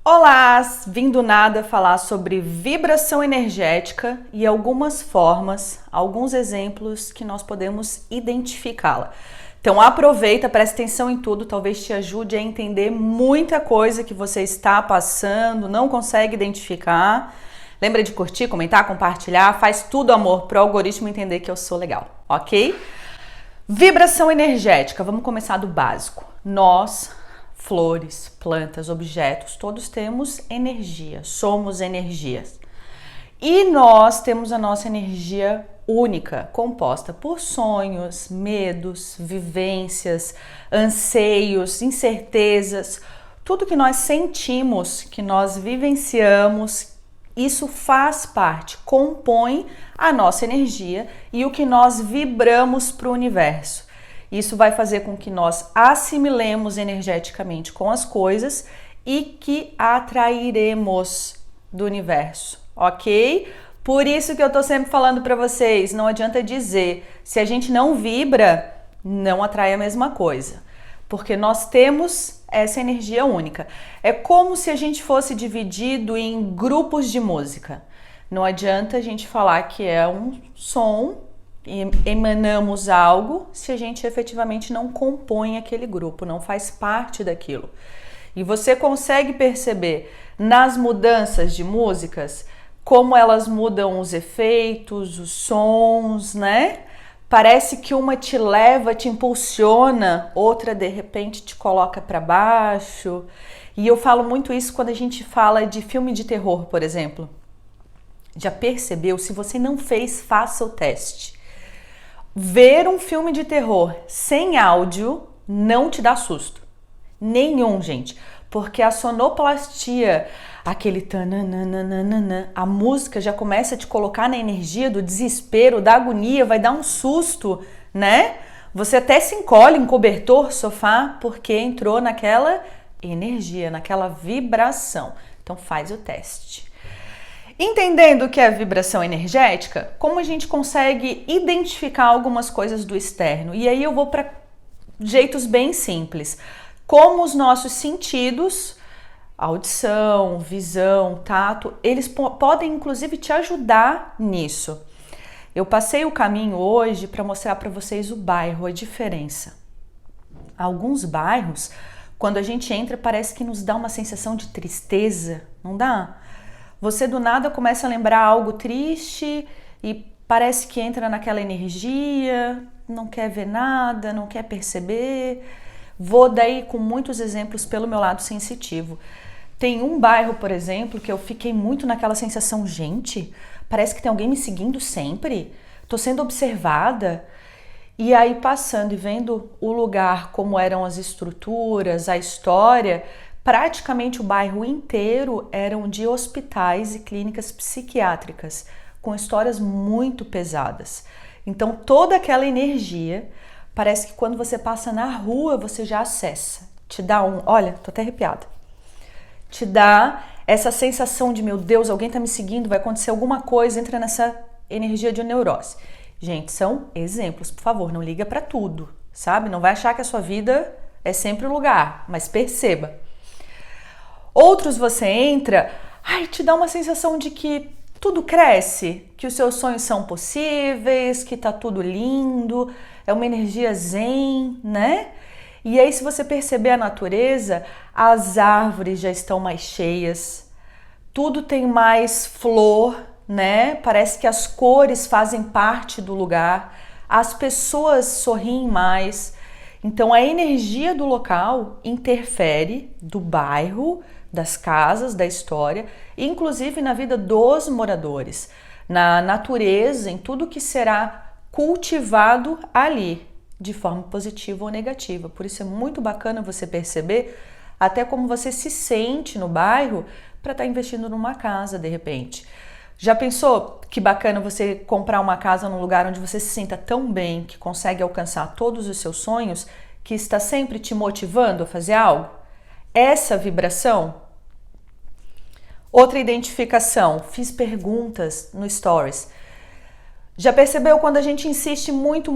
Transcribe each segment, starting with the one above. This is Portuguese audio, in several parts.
Olá! Vim do nada falar sobre vibração energética e algumas formas, alguns exemplos que nós podemos identificá-la. Então aproveita, presta atenção em tudo, talvez te ajude a entender muita coisa que você está passando, não consegue identificar. Lembra de curtir, comentar, compartilhar, faz tudo, amor, para o algoritmo entender que eu sou legal, ok? Vibração energética, vamos começar do básico. Nós, flores, plantas, objetos, todos temos energia, somos energias. E nós temos a nossa energia única, composta por sonhos, medos, vivências, anseios, incertezas, tudo que nós sentimos, que nós vivenciamos, isso faz parte, compõe a nossa energia e o que nós vibramos para o universo. Isso vai fazer com que nós assimilemos energeticamente com as coisas e que atrairemos do universo, ok? Por isso que eu tô sempre falando para vocês, não adianta dizer, se a gente não vibra, não atrai a mesma coisa, porque nós temos essa energia única. É como se a gente fosse dividido em grupos de música. Não adianta a gente falar que é um som e emanamos algo se a gente efetivamente não compõe aquele grupo, não faz parte daquilo. E você consegue perceber nas mudanças de músicas como elas mudam os efeitos, os sons, né? Parece que uma te leva, te impulsiona, outra de repente te coloca para baixo. E eu falo muito isso quando a gente fala de filme de terror, por exemplo. Já percebeu? Se você não fez, faça o teste. Ver um filme de terror sem áudio não te dá susto. Nenhum, gente. Porque a sonoplastia, aquele tananana, a música já começa a te colocar na energia do desespero, da agonia, vai dar um susto, né? Você até se encolhe em cobertor, sofá, porque entrou naquela energia, naquela vibração. Então faz o teste. Entendendo o que é vibração energética, como a gente consegue identificar algumas coisas do externo? E aí eu vou para jeitos bem simples. Como os nossos sentidos, audição, visão, tato, eles podem inclusive te ajudar nisso. Eu passei o caminho hoje para mostrar para vocês o bairro, a diferença. Alguns bairros, quando a gente entra, parece que nos dá uma sensação de tristeza, não dá? Você do nada começa a lembrar algo triste e parece que entra naquela energia, não quer ver nada, não quer perceber. Vou daí com muitos exemplos pelo meu lado sensitivo. Tem um bairro, por exemplo, que eu fiquei muito naquela sensação, gente, parece que tem alguém me seguindo sempre, tô sendo observada. E aí passando e vendo o lugar, como eram as estruturas, a história, praticamente o bairro inteiro eram de hospitais e clínicas psiquiátricas, com histórias muito pesadas. Então toda aquela energia, parece que quando você passa na rua, você já acessa. Te dá olha, tô até arrepiada. Te dá essa sensação de, meu Deus, alguém tá me seguindo, vai acontecer alguma coisa, entra nessa energia de neurose. Gente, são exemplos, por favor, não liga pra tudo, sabe? Não vai achar que a sua vida é sempre o lugar, mas perceba. Outros você entra, te dá uma sensação de que tudo cresce, que os seus sonhos são possíveis, que tá tudo lindo, é uma energia zen, né? E aí, se você perceber a natureza, as árvores já estão mais cheias, tudo tem mais flor, né? Parece que as cores fazem parte do lugar, as pessoas sorriem mais. Então, a energia do local interfere do bairro, das casas, da história, inclusive na vida dos moradores, na natureza, em tudo que será cultivado ali, de forma positiva ou negativa. Por isso é muito bacana você perceber até como você se sente no bairro para estar investindo numa casa de repente. Já pensou que bacana você comprar uma casa num lugar onde você se sinta tão bem, que consegue alcançar todos os seus sonhos, que está sempre te motivando a fazer algo? Essa vibração. Outra identificação, fiz perguntas no Stories. Já percebeu quando a gente insiste muito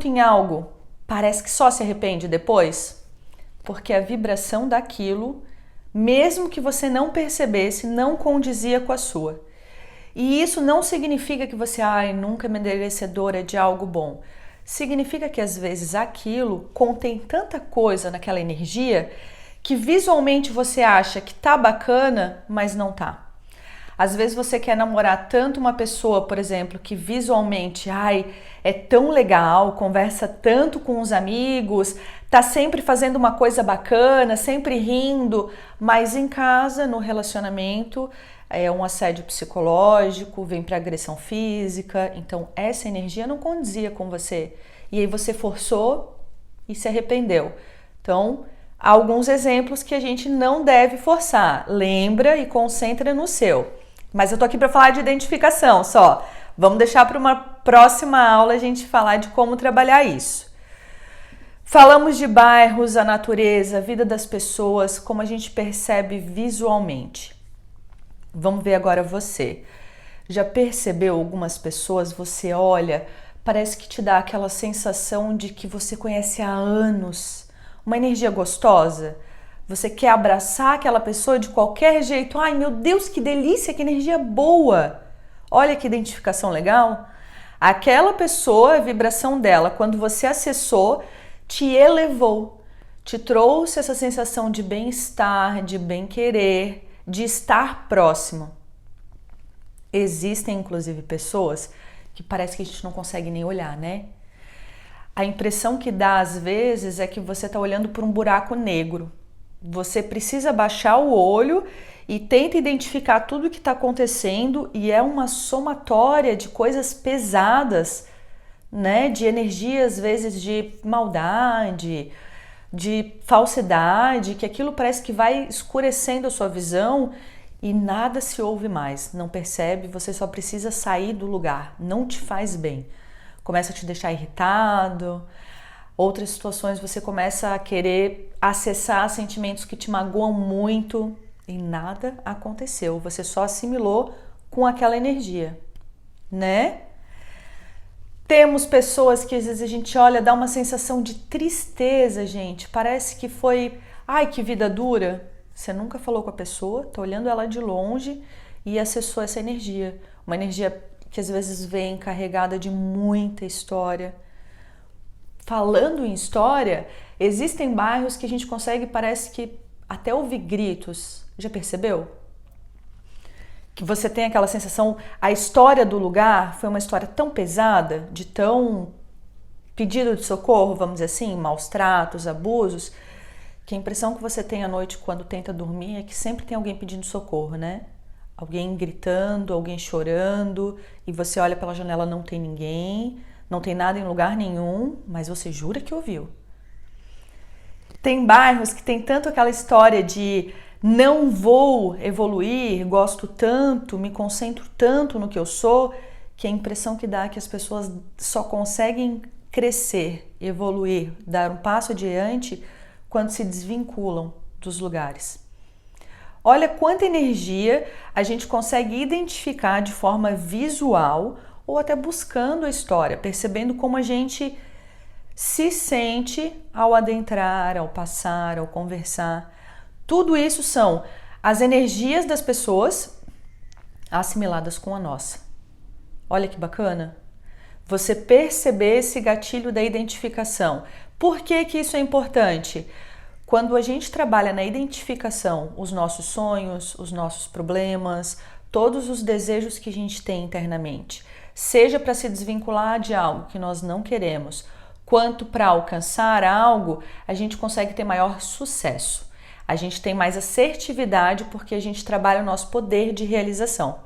em algo? Parece que só se arrepende depois? Porque a vibração daquilo mesmo que você não percebesse, não condizia com a sua. E isso não significa que você, nunca é merecedora de algo bom. Significa que às vezes aquilo contém tanta coisa naquela energia que visualmente você acha que tá bacana, mas não tá. Às vezes você quer namorar tanto uma pessoa, por exemplo, que visualmente, é tão legal, conversa tanto com os amigos, tá sempre fazendo uma coisa bacana, sempre rindo, mas em casa, no relacionamento, é um assédio psicológico, vem para agressão física, então essa energia não condizia com você. E aí você forçou e se arrependeu. Então, há alguns exemplos que a gente não deve forçar. Lembra e concentra no seu. Mas eu tô aqui para falar de identificação só. Vamos deixar para uma próxima aula a gente falar de como trabalhar isso. Falamos de bairros, a natureza, a vida das pessoas, como a gente percebe visualmente. Vamos ver agora você. Já percebeu algumas pessoas, você olha, parece que te dá aquela sensação de que você conhece há anos, uma energia gostosa? Você quer abraçar aquela pessoa de qualquer jeito. Meu Deus, que delícia, que energia boa. Olha que identificação legal. Aquela pessoa, a vibração dela, quando você acessou, te elevou, te trouxe essa sensação de bem-estar, de bem-querer, de estar próximo. Existem, inclusive, pessoas que parece que a gente não consegue nem olhar, né? A impressão que dá, às vezes, é que você está olhando por um buraco negro. Você precisa baixar o olho e tenta identificar tudo o que está acontecendo e é uma somatória de coisas pesadas, né? De energia, às vezes, de maldade, de falsidade, que aquilo parece que vai escurecendo a sua visão e nada se ouve mais, não percebe, você só precisa sair do lugar, não te faz bem. Começa a te deixar irritado. Outras situações você começa a querer acessar sentimentos que te magoam muito e nada aconteceu. Você só assimilou com aquela energia, né? Temos pessoas que às vezes a gente olha, dá uma sensação de tristeza, gente. Parece que foi, que vida dura. Você nunca falou com a pessoa, tá olhando ela de longe e acessou essa energia. Uma energia que às vezes vem carregada de muita história. Falando em história, existem bairros que a gente consegue, parece que até ouvir gritos. Já percebeu? Que você tem aquela sensação, a história do lugar foi uma história tão pesada, de tão pedido de socorro, vamos dizer assim, maus tratos, abusos, que a impressão que você tem à noite quando tenta dormir é que sempre tem alguém pedindo socorro, né? Alguém gritando, alguém chorando, e você olha pela janela, não tem ninguém. Não tem nada em lugar nenhum, mas você jura que ouviu. Tem bairros que tem tanto aquela história de não vou evoluir, gosto tanto, me concentro tanto no que eu sou, que a impressão que dá é que as pessoas só conseguem crescer, evoluir, dar um passo adiante quando se desvinculam dos lugares. Olha quanta energia a gente consegue identificar de forma visual ou até buscando a história, percebendo como a gente se sente ao adentrar, ao passar, ao conversar. Tudo isso são as energias das pessoas assimiladas com a nossa. Olha que bacana. Você perceber esse gatilho da identificação. Por que que isso é importante? Quando a gente trabalha na identificação, os nossos sonhos, os nossos problemas, todos os desejos que a gente tem internamente, seja para se desvincular de algo que nós não queremos, quanto para alcançar algo, a gente consegue ter maior sucesso. A gente tem mais assertividade porque a gente trabalha o nosso poder de realização.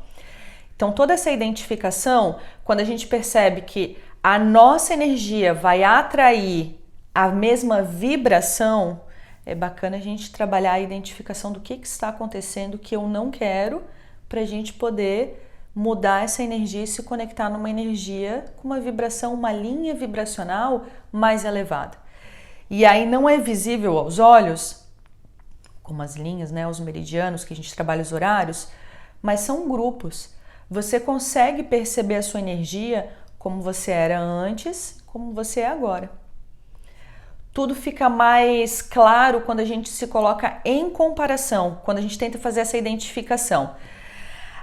Então, toda essa identificação, quando a gente percebe que a nossa energia vai atrair a mesma vibração, é bacana a gente trabalhar a identificação do que está acontecendo que eu não quero, para a gente poder mudar essa energia e se conectar numa energia com uma vibração, uma linha vibracional mais elevada. E aí não é visível aos olhos, como as linhas, né, os meridianos, que a gente trabalha os horários, mas são grupos. Você consegue perceber a sua energia como você era antes, como você é agora. Tudo fica mais claro quando a gente se coloca em comparação, quando a gente tenta fazer essa identificação.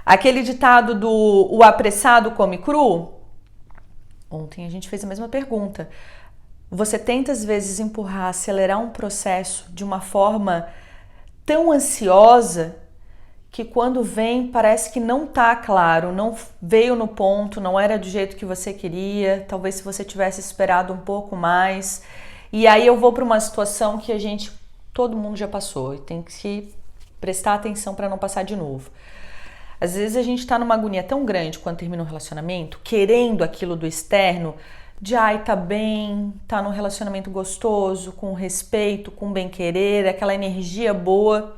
Aquele ditado do o apressado come cru, ontem a gente fez a mesma pergunta. Você tenta às vezes empurrar, acelerar um processo de uma forma tão ansiosa que quando vem parece que não tá claro, não veio no ponto, não era do jeito que você queria, talvez se você tivesse esperado um pouco mais. E aí eu vou para uma situação que todo mundo já passou e tem que prestar atenção para não passar de novo. Às vezes a gente tá numa agonia tão grande quando termina um relacionamento, querendo aquilo do externo, de tá bem, tá num relacionamento gostoso, com respeito, com bem-querer, aquela energia boa.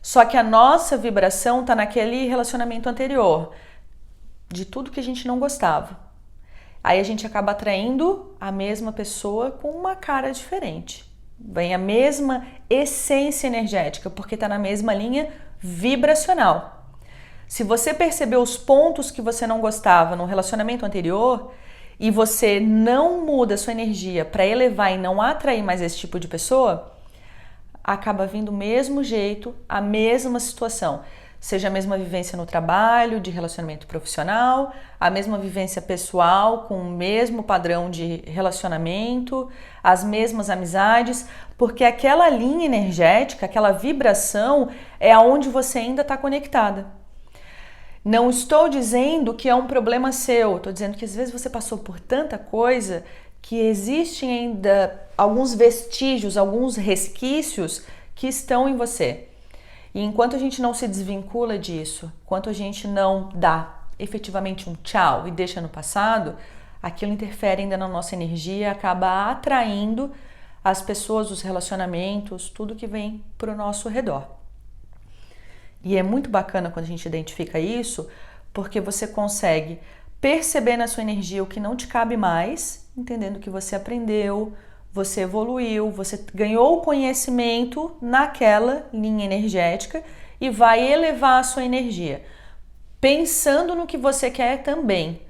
Só que a nossa vibração tá naquele relacionamento anterior, de tudo que a gente não gostava. Aí a gente acaba atraindo a mesma pessoa com uma cara diferente. Vem a mesma essência energética, porque tá na mesma linha vibracional. Se você percebeu os pontos que você não gostava no relacionamento anterior e você não muda a sua energia para elevar e não atrair mais esse tipo de pessoa, acaba vindo do mesmo jeito, a mesma situação. Seja a mesma vivência no trabalho, de relacionamento profissional, a mesma vivência pessoal, com o mesmo padrão de relacionamento, as mesmas amizades, porque aquela linha energética, aquela vibração é aonde você ainda está conectada. Não estou dizendo que é um problema seu, estou dizendo que às vezes você passou por tanta coisa que existem ainda alguns vestígios, alguns resquícios que estão em você. E enquanto a gente não se desvincula disso, enquanto a gente não dá efetivamente um tchau e deixa no passado, aquilo interfere ainda na nossa energia, acaba atraindo as pessoas, os relacionamentos, tudo que vem para o nosso redor. E é muito bacana quando a gente identifica isso, porque você consegue perceber na sua energia o que não te cabe mais, entendendo que você aprendeu, você evoluiu, você ganhou conhecimento naquela linha energética e vai elevar a sua energia, pensando no que você quer também.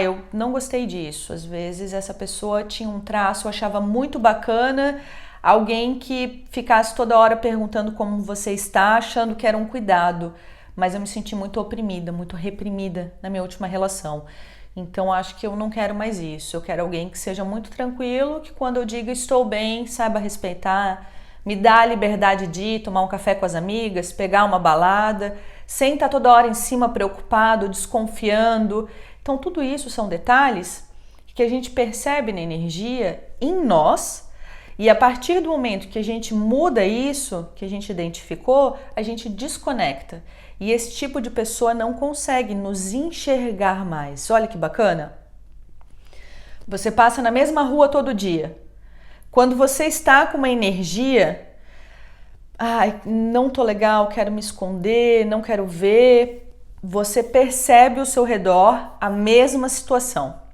Eu não gostei disso. Às vezes essa pessoa tinha um traço, eu achava muito bacana, alguém que ficasse toda hora perguntando como você está, achando que era um cuidado, mas eu me senti muito oprimida, muito reprimida na minha última relação. Então acho que eu não quero mais isso. Eu quero alguém que seja muito tranquilo, que quando eu diga estou bem, saiba respeitar, me dá a liberdade de ir tomar um café com as amigas, pegar uma balada, sem estar toda hora em cima preocupado, desconfiando. Então tudo isso são detalhes que a gente percebe na energia em nós, e a partir do momento que a gente muda isso, que a gente identificou, a gente desconecta. E esse tipo de pessoa não consegue nos enxergar mais. Olha que bacana. Você passa na mesma rua todo dia. Quando você está com uma energia, não tô legal, quero me esconder, não quero ver, você percebe ao seu redor a mesma situação.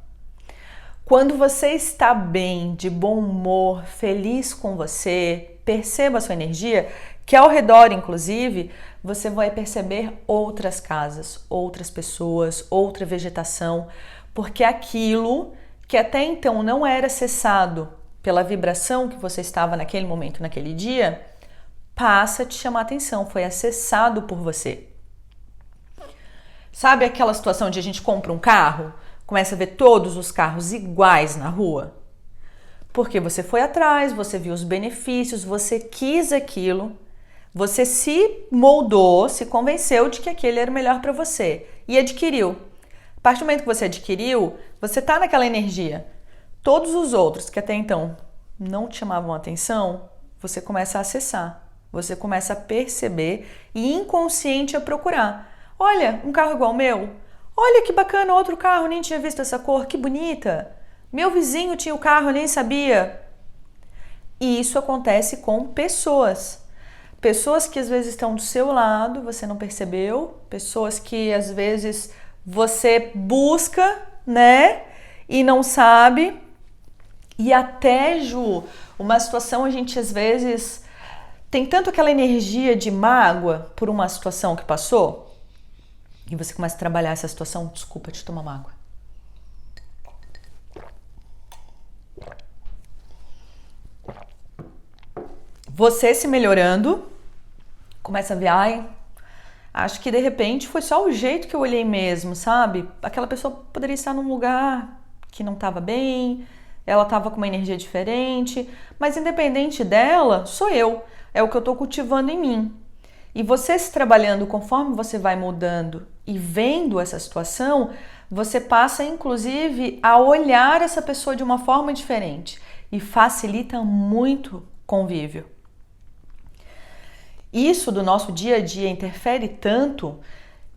Quando você está bem, de bom humor, feliz com você, perceba a sua energia, que ao redor, inclusive, você vai perceber outras casas, outras pessoas, outra vegetação, porque aquilo que até então não era acessado pela vibração que você estava naquele momento, naquele dia, passa a te chamar a atenção, foi acessado por você. Sabe aquela situação onde a gente compra um carro, começa a ver todos os carros iguais na rua? Porque você foi atrás, você viu os benefícios, você quis aquilo, você se moldou, se convenceu de que aquele era o melhor para você e adquiriu. A partir do momento que você adquiriu, você está naquela energia. Todos os outros que até então não te chamavam a atenção, você começa a acessar, você começa a perceber e inconsciente a procurar. Olha, um carro igual ao meu. Olha que bacana, outro carro, nem tinha visto essa cor, que bonita. Meu vizinho tinha o carro, eu nem sabia. E isso acontece com pessoas. Pessoas que às vezes estão do seu lado, você não percebeu. Pessoas que às vezes você busca, né? E não sabe. E até, Ju, uma situação a gente às vezes tem tanto aquela energia de mágoa por uma situação que passou. E você começa a trabalhar essa situação. Desculpa te tomar mágoa. Você se melhorando, começa a ver, ai, acho que de repente foi só o jeito que eu olhei mesmo, sabe? Aquela pessoa poderia estar num lugar que não estava bem, ela estava com uma energia diferente, mas independente dela, sou eu, é o que eu estou cultivando em mim. E você se trabalhando conforme você vai mudando e vendo essa situação, você passa inclusive a olhar essa pessoa de uma forma diferente e facilita muito o convívio. Isso do nosso dia a dia interfere tanto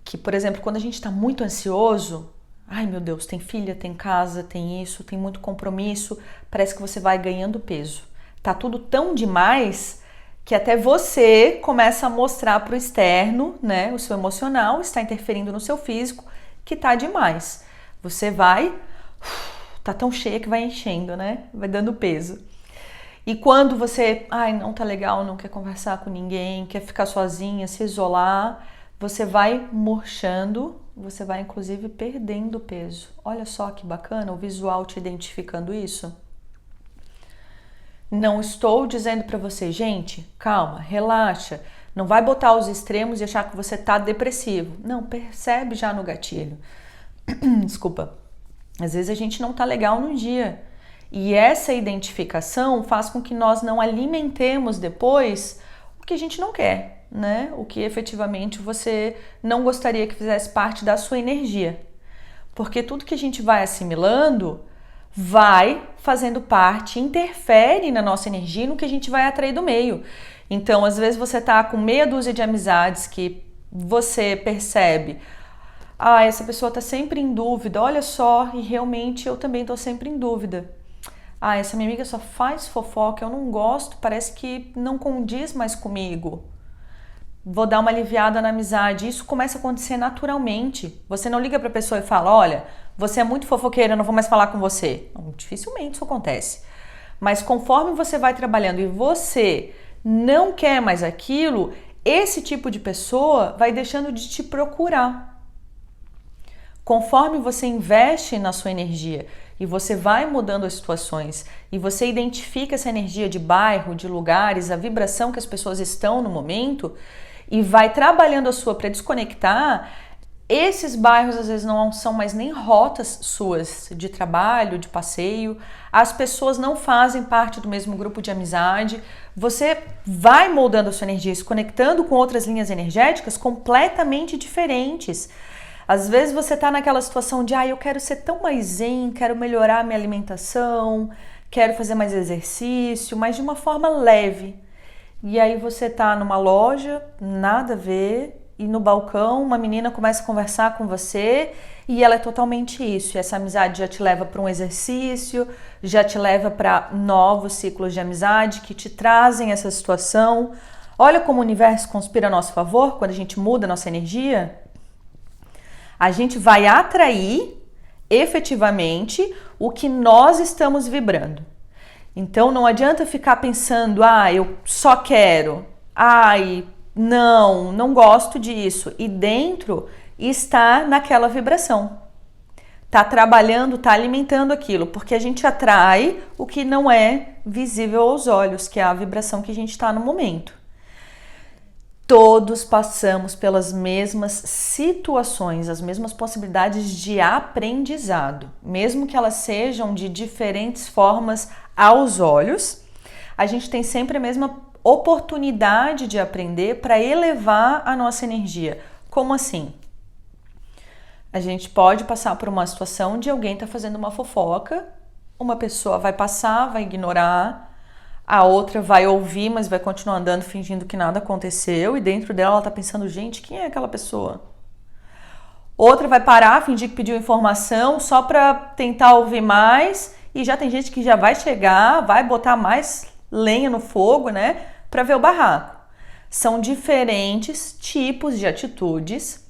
que, por exemplo, quando a gente está muito ansioso, ai meu Deus, tem filha, tem casa, tem isso, tem muito compromisso, parece que você vai ganhando peso. Tá tudo tão demais que até você começa a mostrar para o externo, né, o seu emocional está interferindo no seu físico, que tá demais. Você tá tão cheia que vai enchendo, né, vai dando peso. E quando você, não tá legal, não quer conversar com ninguém, quer ficar sozinha, se isolar, você vai murchando, você vai inclusive perdendo peso. Olha só que bacana o visual te identificando isso. Não estou dizendo para você, gente, calma, relaxa, não vai botar os extremos e achar que você tá depressivo. Não, percebe já no gatilho. Desculpa. Às vezes a gente não tá legal no dia. E essa identificação faz com que nós não alimentemos depois o que a gente não quer, né? O que efetivamente você não gostaria que fizesse parte da sua energia. Porque tudo que a gente vai assimilando vai fazendo parte, interfere na nossa energia e no que a gente vai atrair do meio. Então, às vezes você tá com meia dúzia de amizades que você percebe, essa pessoa tá sempre em dúvida, olha só, e realmente eu também tô sempre em dúvida. Essa minha amiga só faz fofoca, eu não gosto, parece que não condiz mais comigo. Vou dar uma aliviada na amizade. Isso começa a acontecer naturalmente. Você não liga para a pessoa e fala, olha, você é muito fofoqueira, eu não vou mais falar com você. Não, dificilmente isso acontece. Mas conforme você vai trabalhando e você não quer mais aquilo, esse tipo de pessoa vai deixando de te procurar. Conforme você investe na sua energia e você vai mudando as situações e você identifica essa energia de bairro, de lugares, a vibração que as pessoas estão no momento e vai trabalhando a sua para desconectar, esses bairros às vezes não são mais nem rotas suas de trabalho, de passeio, as pessoas não fazem parte do mesmo grupo de amizade, você vai moldando a sua energia, se conectando com outras linhas energéticas completamente diferentes. Às vezes você tá naquela situação de, eu quero ser tão mais zen, quero melhorar a minha alimentação, quero fazer mais exercício, mas de uma forma leve. E aí você tá numa loja, nada a ver, e no balcão uma menina começa a conversar com você e ela é totalmente isso. E essa amizade já te leva para um exercício, já te leva para novos ciclos de amizade que te trazem essa situação. Olha como o universo conspira a nosso favor quando a gente muda a nossa energia. A gente vai atrair efetivamente o que nós estamos vibrando. Então não adianta ficar pensando, eu só quero, não gosto disso. E dentro está naquela vibração. Tá trabalhando, tá alimentando aquilo, porque a gente atrai o que não é visível aos olhos, que é a vibração que a gente está no momento. Todos passamos pelas mesmas situações, as mesmas possibilidades de aprendizado, mesmo que elas sejam de diferentes formas aos olhos, a gente tem sempre a mesma oportunidade de aprender para elevar a nossa energia. Como assim? A gente pode passar por uma situação de alguém tá fazendo uma fofoca, uma pessoa vai passar, vai ignorar, a outra vai ouvir, mas vai continuar andando fingindo que nada aconteceu e dentro dela ela tá pensando, gente, quem é aquela pessoa? Outra vai parar, fingir que pediu informação só para tentar ouvir mais e já tem gente que já vai chegar, vai botar mais lenha no fogo, né, para ver o barraco. São diferentes tipos de atitudes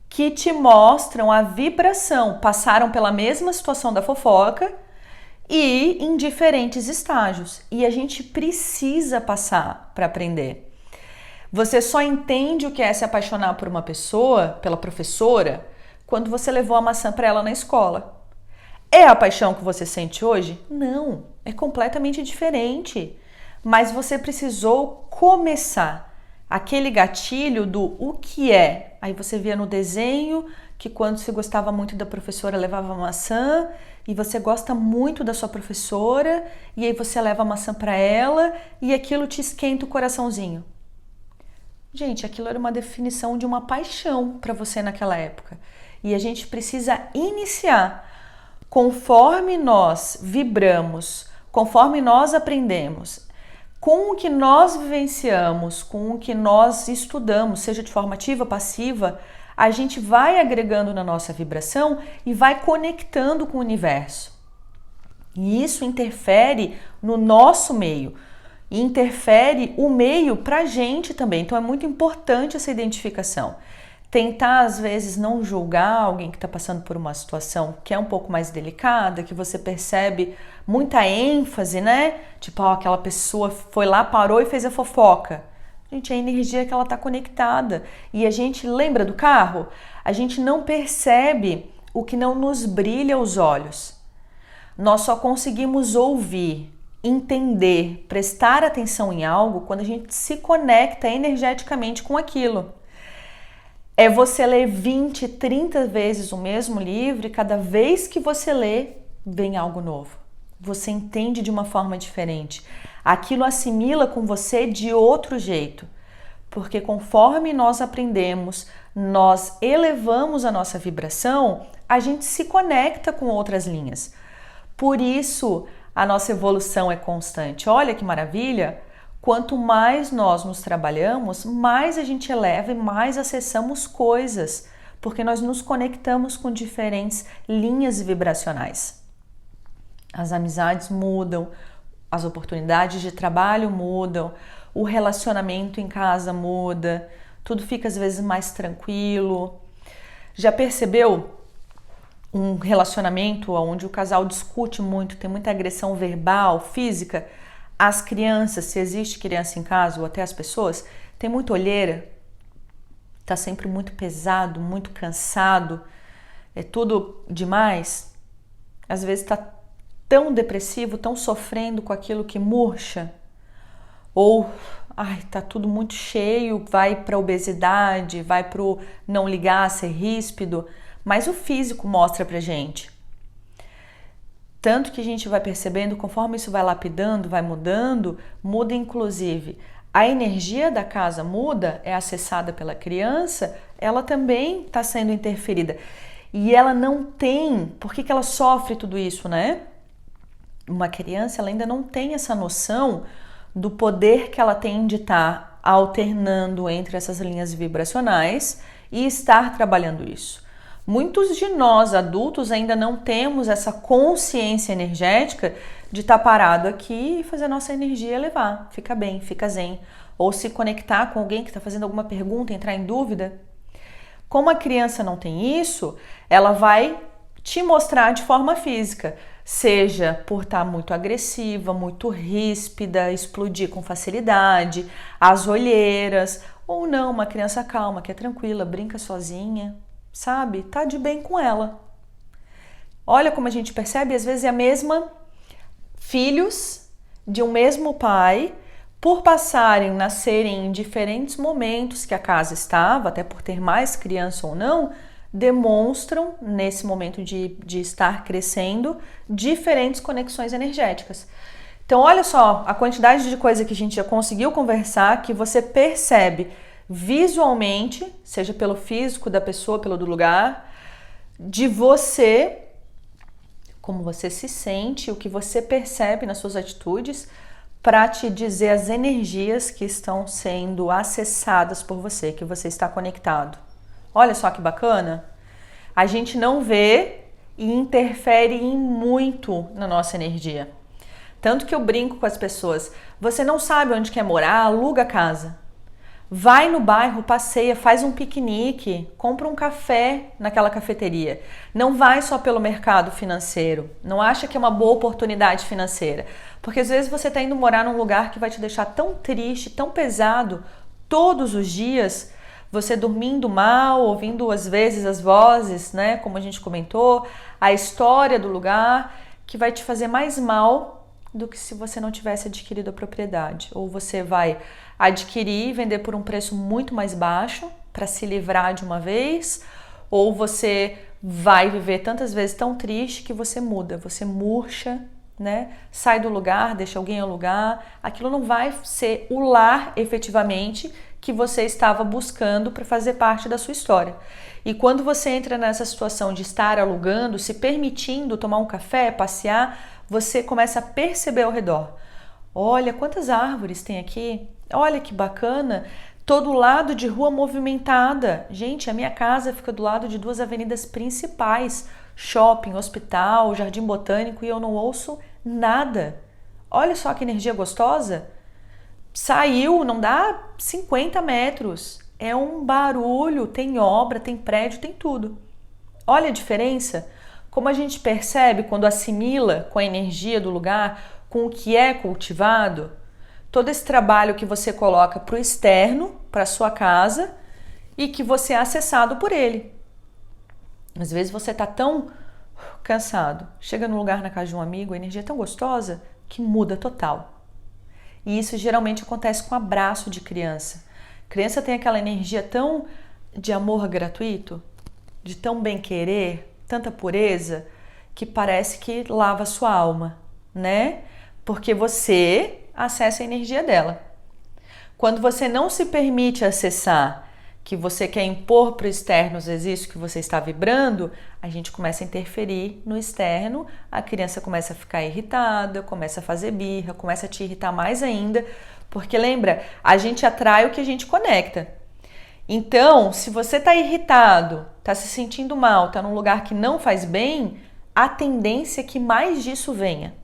que te mostram a vibração, passaram pela mesma situação da fofoca e em diferentes estágios. E a gente precisa passar para aprender. Você só entende o que é se apaixonar por uma pessoa, pela professora, quando você levou a maçã para ela na escola. É a paixão que você sente hoje? Não, é completamente diferente. mas você precisou começar. Aquele gatilho do o que é. Aí você via no desenho que quando você gostava muito da professora levava maçã, e você gosta muito da sua professora, e aí você leva a maçã para ela e aquilo te esquenta o coraçãozinho. Gente, aquilo era uma definição de uma paixão para você naquela época. E a gente precisa iniciar. Conforme nós vibramos, conforme nós aprendemos, com o que nós vivenciamos, com o que nós estudamos, seja de forma ativa, passiva, a gente vai agregando na nossa vibração e vai conectando com o universo. E isso interfere no nosso meio, e interfere o meio para a gente também. Então é muito importante essa identificação. Tentar, às vezes, não julgar alguém que está passando por uma situação que é um pouco mais delicada, que você percebe muita ênfase, né? Tipo, ó, aquela pessoa foi lá, parou e fez a fofoca. Gente, é a energia que ela está conectada. E a gente lembra do carro? A gente não percebe o que não nos brilha os olhos. Nós só conseguimos ouvir, entender, prestar atenção em algo quando a gente se conecta energeticamente com aquilo. É você ler 20, 30 vezes o mesmo livro e cada vez que você lê, vem algo novo. Você entende de uma forma diferente. Aquilo assimila com você de outro jeito. Porque conforme nós aprendemos, nós elevamos a nossa vibração, a gente se conecta com outras linhas. Por isso, a nossa evolução é constante. Olha que maravilha! Quanto mais nós nos trabalhamos, mais a gente eleva e mais acessamos coisas, porque nós nos conectamos com diferentes linhas vibracionais. As amizades mudam, as oportunidades de trabalho mudam, o relacionamento em casa muda, tudo fica às vezes mais tranquilo. Já percebeu um relacionamento onde o casal discute muito, tem muita agressão verbal, física? As crianças, se existe criança em casa ou até as pessoas, tem muita olheira, tá sempre muito pesado, muito cansado, é tudo demais. Às vezes tá tão depressivo, tão sofrendo com aquilo que murcha, ou tá tudo muito cheio, vai para obesidade, vai pro não ligar, ser ríspido, mas o físico mostra pra gente. Tanto que a gente vai percebendo, conforme isso vai lapidando, vai mudando, muda inclusive. A energia da casa muda, é acessada pela criança, ela também está sendo interferida. E ela não tem, por que ela sofre tudo isso, né? Uma criança, ela ainda não tem essa noção do poder que ela tem de estar alternando entre essas linhas vibracionais e estar trabalhando isso. Muitos de nós, adultos, ainda não temos essa consciência energética de estar parado aqui e fazer a nossa energia elevar, fica bem, fica zen. Ou se conectar com alguém que está fazendo alguma pergunta, entrar em dúvida. Como a criança não tem isso, ela vai te mostrar de forma física, seja por estar muito agressiva, muito ríspida, explodir com facilidade, as olheiras, ou não, uma criança calma, que é tranquila, brinca sozinha, sabe? Tá de bem com ela. Olha como a gente percebe, às vezes é a mesma filhos de um mesmo pai, por passarem, nascerem em diferentes momentos que a casa estava, até por ter mais criança ou não, demonstram, nesse momento de estar crescendo, diferentes conexões energéticas. Então, olha só a quantidade de coisa que a gente já conseguiu conversar, que você percebe visualmente, seja pelo físico da pessoa, pelo do lugar, de você, como você se sente, o que você percebe nas suas atitudes, para te dizer as energias que estão sendo acessadas por você, que você está conectado. Olha só que bacana. A gente não vê e interfere em muito na nossa energia. Tanto que eu brinco com as pessoas, você não sabe onde quer morar, aluga a casa. Vai no bairro, passeia, faz um piquenique, compra um café naquela cafeteria. Não vai só pelo mercado financeiro, não acha que é uma boa oportunidade financeira. Porque às vezes você está indo morar num lugar que vai te deixar tão triste, tão pesado, todos os dias, você dormindo mal, ouvindo às vezes as vozes, como a gente comentou, a história do lugar, que vai te fazer mais mal do que se você não tivesse adquirido a propriedade. Ou você vai adquirir e vender por um preço muito mais baixo para se livrar de uma vez, ou você vai viver tantas vezes tão triste que você muda, você murcha, né? Sai do lugar, deixa alguém alugar. Aquilo não vai ser o lar efetivamente que você estava buscando para fazer parte da sua história. E quando você entra nessa situação de estar alugando, se permitindo tomar um café, passear, você começa a perceber ao redor. Olha quantas árvores tem aqui, olha que bacana, todo lado de rua movimentada. Gente, a minha casa fica do lado de 2 avenidas principais, shopping, hospital, jardim botânico, e eu não ouço nada. Olha só que energia gostosa. Saiu, não dá 50 metros. É um barulho, tem obra, tem prédio, tem tudo. Olha a diferença. Como a gente percebe quando assimila com a energia do lugar, com o que é cultivado, todo esse trabalho que você coloca para o externo, para a sua casa, e que você é acessado por ele. Às vezes você está tão cansado, chega num lugar na casa de um amigo, a energia é tão gostosa que muda total. E isso geralmente acontece com abraço de criança. Criança tem aquela energia tão de amor gratuito, de tão bem querer, tanta pureza, que parece que lava a sua alma, né? Porque você acessa a energia dela. Quando você não se permite acessar, que você quer impor para o externo os exercícios que você está vibrando, a gente começa a interferir no externo, a criança começa a ficar irritada, começa a fazer birra, começa a te irritar mais ainda, porque lembra, a gente atrai o que a gente conecta. Então, se você está irritado, está se sentindo mal, está num lugar que não faz bem, a tendência é que mais disso venha.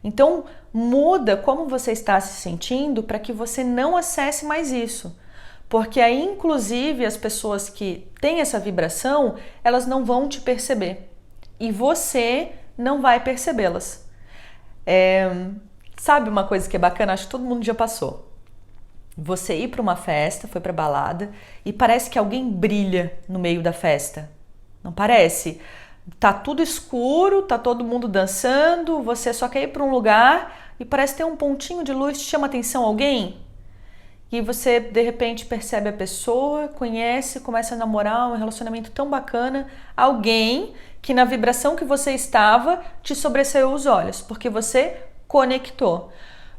Então, muda como você está se sentindo para que você não acesse mais isso. Porque aí, inclusive, as pessoas que têm essa vibração, elas não vão te perceber. E você não vai percebê-las. Sabe uma coisa que é bacana? Acho que todo mundo já passou. Você ir para uma festa, foi para balada, e parece que alguém brilha no meio da festa. Não parece? Tá tudo escuro, tá todo mundo dançando, você só quer ir para um lugar e parece ter um pontinho de luz, te chama atenção alguém? E você, de repente, percebe a pessoa, conhece, começa a namorar, um relacionamento tão bacana, alguém que na vibração que você estava te sobressaiu os olhos, porque você conectou.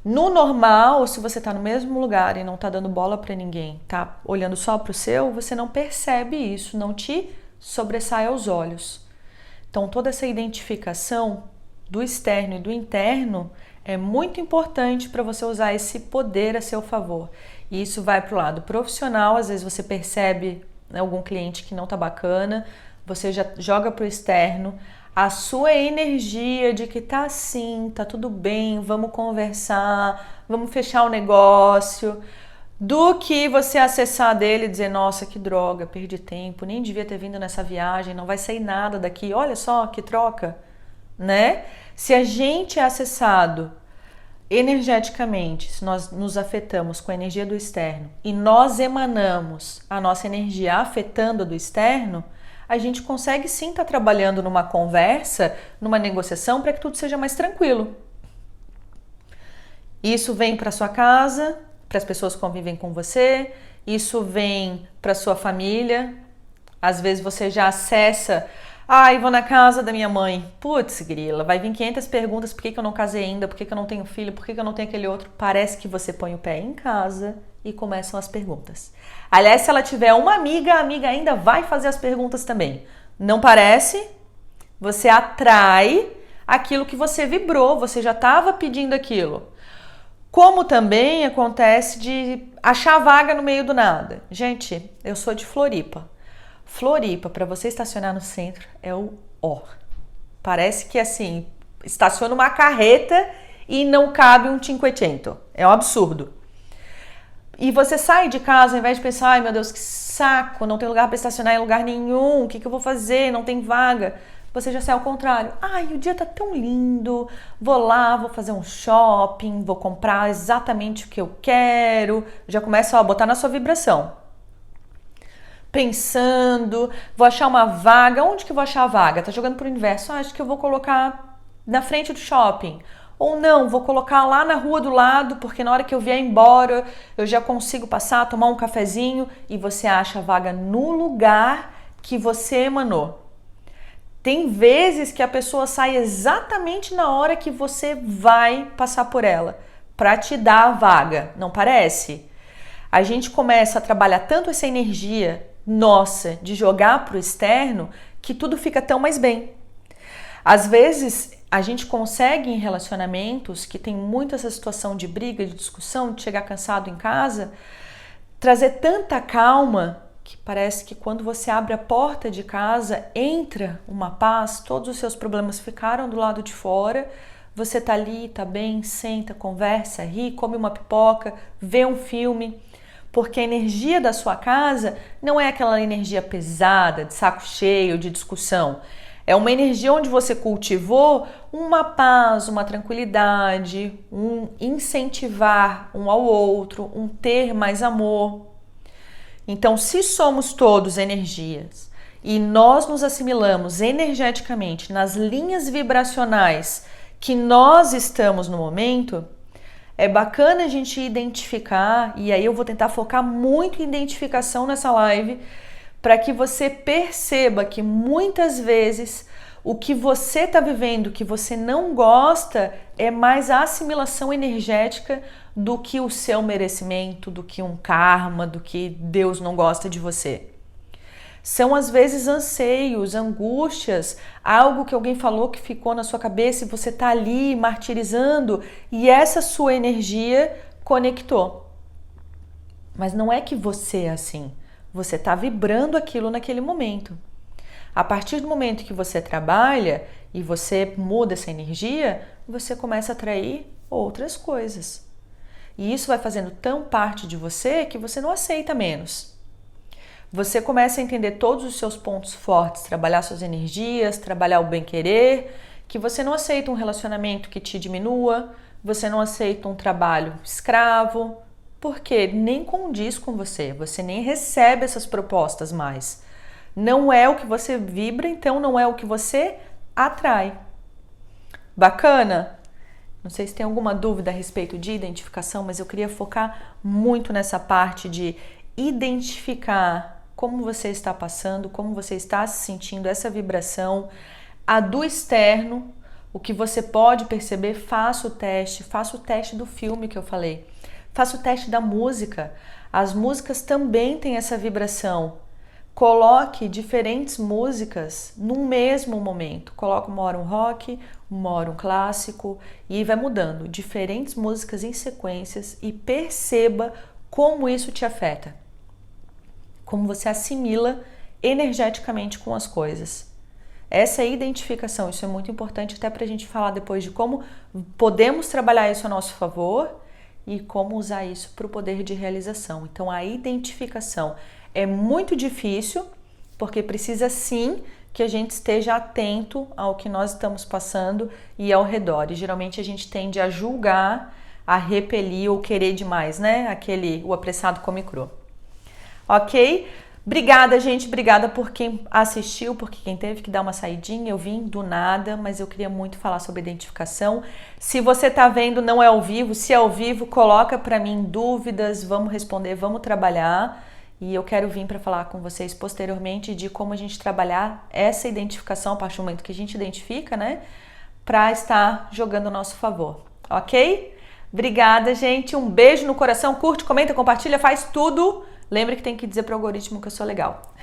No normal, se você está no mesmo lugar e não está dando bola para ninguém, tá olhando só para o seu, você não percebe isso, não te sobressai aos olhos. Então, toda essa identificação do externo e do interno é muito importante para você usar esse poder a seu favor. E isso vai para o lado profissional, às vezes você percebe algum cliente que não está bacana, você já joga para o externo a sua energia de que tá assim, tá tudo bem, vamos conversar, vamos fechar o negócio, do que você acessar dele e dizer, nossa, que droga, perdi tempo, nem devia ter vindo nessa viagem, não vai sair nada daqui, olha só que troca, né? Se a gente é acessado energeticamente, se nós nos afetamos com a energia do externo e nós emanamos a nossa energia afetando a do externo, a gente consegue sim estar trabalhando numa conversa, numa negociação para que tudo seja mais tranquilo. Isso vem para sua casa, para as pessoas que convivem com você, isso vem para sua família. Às vezes você já acessa, vou na casa da minha mãe. Putz, grila, vai vir 500 perguntas, por que eu não casei ainda, por que eu não tenho filho, por que eu não tenho aquele outro. Parece que você põe o pé em casa e começam as perguntas. Aliás, se ela tiver uma amiga, a amiga ainda vai fazer as perguntas também. Não parece? Você atrai aquilo que você vibrou, você já estava pedindo aquilo. Como também acontece de achar vaga no meio do nada. Gente, eu sou de Floripa. Floripa, para você estacionar no centro, é o ó. Parece que assim, estaciona uma carreta e não cabe um 500. É um absurdo. E você sai de casa, ao invés de pensar, ai meu Deus, que saco, não tem lugar para estacionar em lugar nenhum, o que eu vou fazer, não tem vaga. Você já sai ao contrário. O dia tá tão lindo, vou lá, vou fazer um shopping, vou comprar exatamente o que eu quero. Já começa a botar na sua vibração. Pensando, vou achar uma vaga. Onde que eu vou achar a vaga? Tá jogando pro universo. Acho que eu vou colocar na frente do shopping. Ou não, vou colocar lá na rua do lado, porque na hora que eu vier embora, eu já consigo passar, tomar um cafezinho e você acha a vaga no lugar que você emanou. Tem vezes que a pessoa sai exatamente na hora que você vai passar por ela, para te dar a vaga, não parece? A gente começa a trabalhar tanto essa energia nossa de jogar para o externo que tudo fica tão mais bem. Às vezes a gente consegue em relacionamentos que tem muito essa situação de briga, de discussão, de chegar cansado em casa, trazer tanta calma que parece que quando você abre a porta de casa, entra uma paz, todos os seus problemas ficaram do lado de fora, você tá ali, tá bem, senta, conversa, ri, come uma pipoca, vê um filme, porque a energia da sua casa não é aquela energia pesada, de saco cheio, de discussão. É uma energia onde você cultivou uma paz, uma tranquilidade, um incentivar um ao outro, um ter mais amor. Então, se somos todos energias e nós nos assimilamos energeticamente nas linhas vibracionais que nós estamos no momento, é bacana a gente identificar, e aí eu vou tentar focar muito em identificação nessa live, para que você perceba que muitas vezes o que você está vivendo, que você não gosta, é mais a assimilação energética do que o seu merecimento, do que um karma, do que Deus não gosta de você. São às vezes anseios, angústias, algo que alguém falou que ficou na sua cabeça e você está ali martirizando e essa sua energia conectou. Mas não é que você é assim. Você está vibrando aquilo naquele momento. A partir do momento que você trabalha e você muda essa energia, você começa a atrair outras coisas. E isso vai fazendo tão parte de você que você não aceita menos. Você começa a entender todos os seus pontos fortes, trabalhar suas energias, trabalhar o bem-querer, que você não aceita um relacionamento que te diminua, você não aceita um trabalho escravo, porque nem condiz com você, você nem recebe essas propostas mais. Não é o que você vibra, então não é o que você atrai. Bacana? Não sei se tem alguma dúvida a respeito de identificação, mas eu queria focar muito nessa parte de identificar como você está passando, como você está se sentindo, essa vibração, a do externo, o que você pode perceber, faça o teste do filme que eu falei. Faça o teste da música. As músicas também têm essa vibração. Coloque diferentes músicas no mesmo momento. Coloque uma hora um rock, uma hora um clássico e vai mudando. Diferentes músicas em sequências e perceba como isso te afeta. Como você assimila energeticamente com as coisas. Essa identificação, isso é muito importante até para a gente falar depois de como podemos trabalhar isso a nosso favor e como usar isso para o poder de realização. Então, a identificação é muito difícil, porque precisa sim que a gente esteja atento ao que nós estamos passando e ao redor. E geralmente a gente tende a julgar, a repelir ou querer demais, né? O apressado come cru. Ok? Obrigada, gente. Obrigada por quem assistiu, por quem teve que dar uma saidinha. Eu vim do nada, mas eu queria muito falar sobre identificação. Se você tá vendo, não é ao vivo. Se é ao vivo, coloca para mim dúvidas. Vamos responder, vamos trabalhar. E eu quero vir para falar com vocês posteriormente de como a gente trabalhar essa identificação a partir do momento que a gente identifica, né? Para estar jogando a nosso favor. Ok? Obrigada, gente. Um beijo no coração. Curte, comenta, compartilha, faz tudo. Lembre que tem que dizer pro algoritmo que eu sou legal.